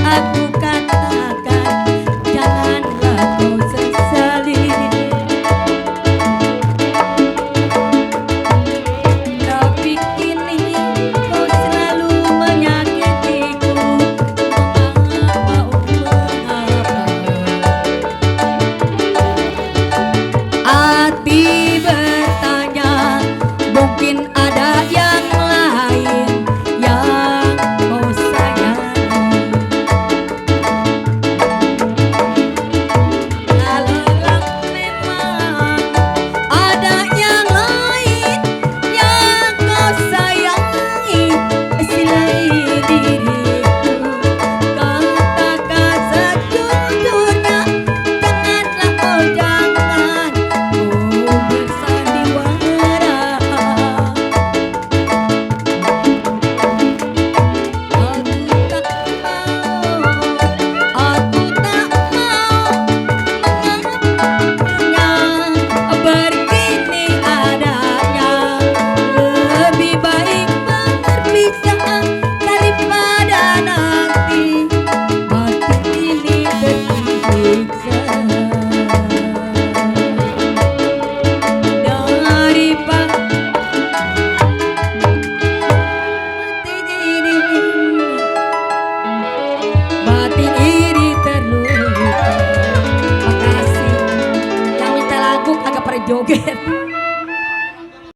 aku katakan, janganlah kau sesali. Tapi kini kau selalu menyakitiku. Mengapa, oh mengapa? Hati bertanya, mungkin ada yang lain yang kau sayangi. Kalau memang ada yang lain yang kau sayangi, silai diriku, katakan sejujurnya. Janganlah, oh jangan kau bersandiwara. Aku tak mau mengapa begini adanya. Lebih baik berpisah daripada nanti hati ini tersiksa. Daripada batin ini terluka. Makasih yang minta lagu agak pada joget.